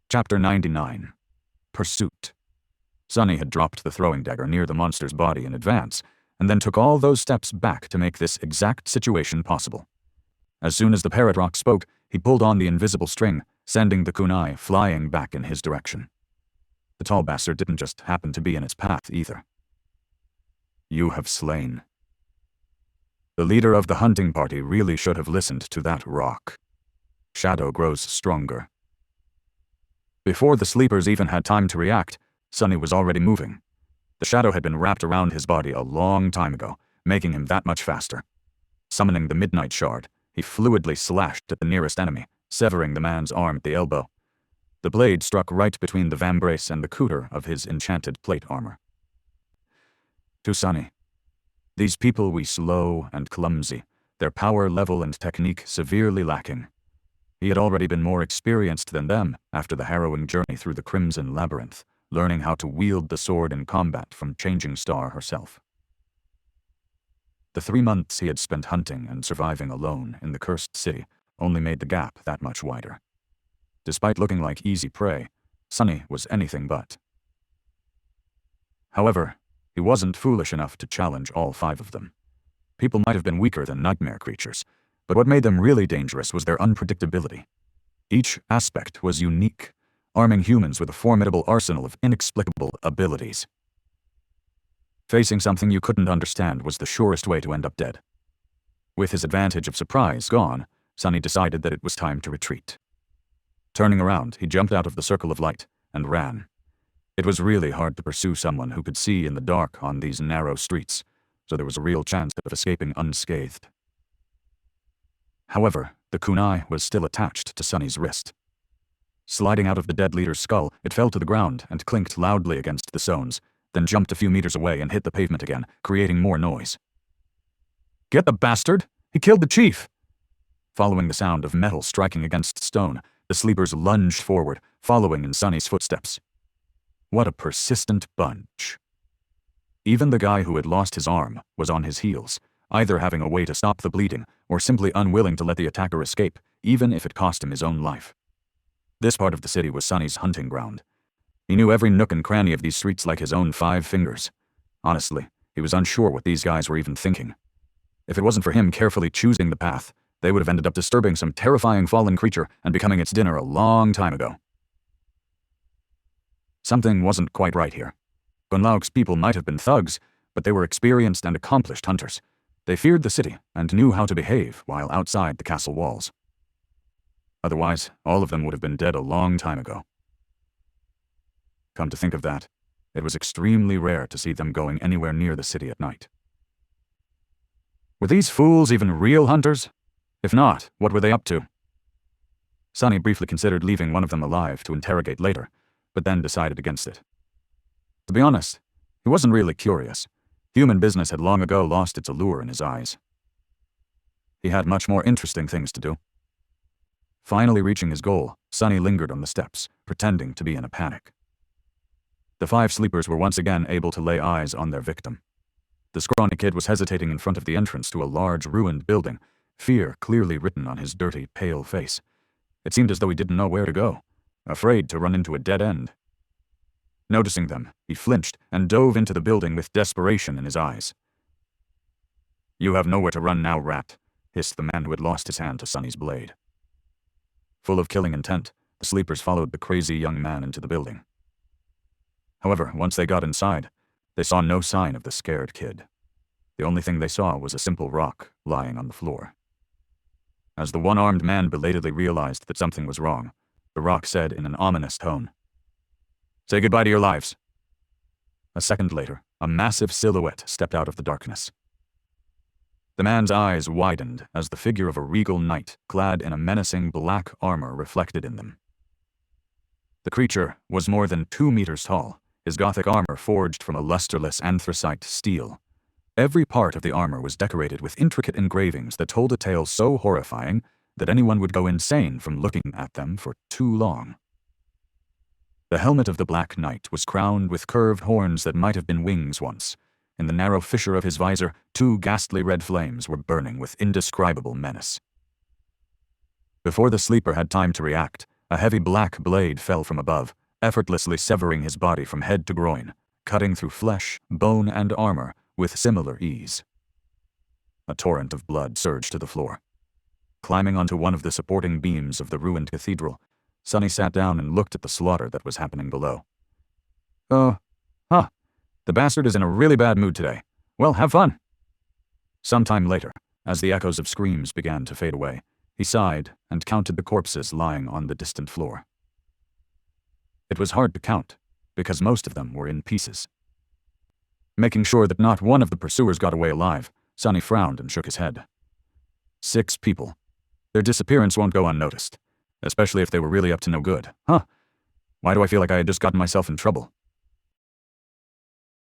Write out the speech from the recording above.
Chapter 99. Pursuit. Sonny had dropped the throwing dagger near the monster's body in advance, and then took all those steps back to make this exact situation possible. As soon as the parrot rock spoke, he pulled on the invisible string, sending the kunai flying back in his direction. The tall bastard didn't just happen to be in its path either. You have slain. The leader of the hunting party really should have listened to that rock. Shadow grows stronger. Before the sleepers even had time to react, Sonny was already moving. The shadow had been wrapped around his body a long time ago, making him that much faster. Summoning the Midnight Shard, he fluidly slashed at the nearest enemy, severing the man's arm at the elbow. The blade struck right between the vambrace and the cooter of his enchanted plate armor. To Sonny, these people we slow and clumsy, their power level and technique severely lacking. He had already been more experienced than them after the harrowing journey through the Crimson Labyrinth, learning how to wield the sword in combat from Changing Star herself. The 3 months he had spent hunting and surviving alone in the Cursed City only made the gap that much wider. Despite looking like easy prey, Sonny was anything but. However, he wasn't foolish enough to challenge all 5 of them. People might have been weaker than nightmare creatures, but what made them really dangerous was their unpredictability. Each aspect was unique, arming humans with a formidable arsenal of inexplicable abilities. Facing something you couldn't understand was the surest way to end up dead. With his advantage of surprise gone, Sonny decided that it was time to retreat. Turning around, he jumped out of the circle of light and ran. It was really hard to pursue someone who could see in the dark on these narrow streets, so there was a real chance of escaping unscathed. However, the kunai was still attached to Sonny's wrist. Sliding out of the dead leader's skull, it fell to the ground and clinked loudly against the stones, then jumped a few meters away and hit the pavement again, creating more noise. "Get the bastard! He killed the chief!" Following the sound of metal striking against stone, the sleepers lunged forward, following in Sonny's footsteps. What a persistent bunch. Even the guy who had lost his arm was on his heels, either having a way to stop the bleeding or simply unwilling to let the attacker escape, even if it cost him his own life. This part of the city was Sonny's hunting ground. He knew every nook and cranny of these streets like his own 5 fingers. Honestly, he was unsure what these guys were even thinking. If it wasn't for him carefully choosing the path, they would have ended up disturbing some terrifying fallen creature and becoming its dinner a long time ago. Something wasn't quite right here. Gunlaug's people might have been thugs, but they were experienced and accomplished hunters. They feared the city and knew how to behave while outside the castle walls. Otherwise, all of them would have been dead a long time ago. Come to think of that, it was extremely rare to see them going anywhere near the city at night. Were these fools even real hunters? If not, what were they up to? Sonny briefly considered leaving one of them alive to interrogate later, but then decided against it. To be honest, he wasn't really curious. Human business had long ago lost its allure in his eyes. He had much more interesting things to do. Finally reaching his goal, Sonny lingered on the steps, pretending to be in a panic. The 5 sleepers were once again able to lay eyes on their victim. The scrawny kid was hesitating in front of the entrance to a large ruined building, fear clearly written on his dirty, pale face. It seemed as though he didn't know where to go, afraid to run into a dead end. Noticing them, he flinched and dove into the building with desperation in his eyes. "You have nowhere to run now, rat," hissed the man who had lost his hand to Sonny's blade. Full of killing intent, the sleepers followed the crazy young man into the building. However, once they got inside, they saw no sign of the scared kid. The only thing they saw was a simple rock lying on the floor. As the one-armed man belatedly realized that something was wrong, the rock said in an ominous tone, "Say goodbye to your lives." A second later, a massive silhouette stepped out of the darkness. The man's eyes widened as the figure of a regal knight clad in a menacing black armor reflected in them. The creature was more than 2 meters tall, his gothic armor forged from a lusterless anthracite steel. Every part of the armor was decorated with intricate engravings that told a tale so horrifying that anyone would go insane from looking at them for too long. The helmet of the Black Knight was crowned with curved horns that might have been wings once. In the narrow fissure of his visor, 2 ghastly red flames were burning with indescribable menace. Before the sleeper had time to react, A heavy black blade fell from above, effortlessly severing his body from head to groin, cutting through flesh, bone, and armor with similar ease. A torrent of blood surged to the floor. Climbing onto one of the supporting beams of the ruined cathedral, Sonny sat down and looked at the slaughter that was happening below. The bastard is in a really bad mood today. Well, have fun. Sometime later, as the echoes of screams began to fade away, he sighed and counted the corpses lying on the distant floor. It was hard to count, because most of them were in pieces. Making sure that not one of the pursuers got away alive, Sonny frowned and shook his head. 6 people. Their disappearance won't go unnoticed, especially if they were really up to no good. Why do I feel like I had just gotten myself in trouble?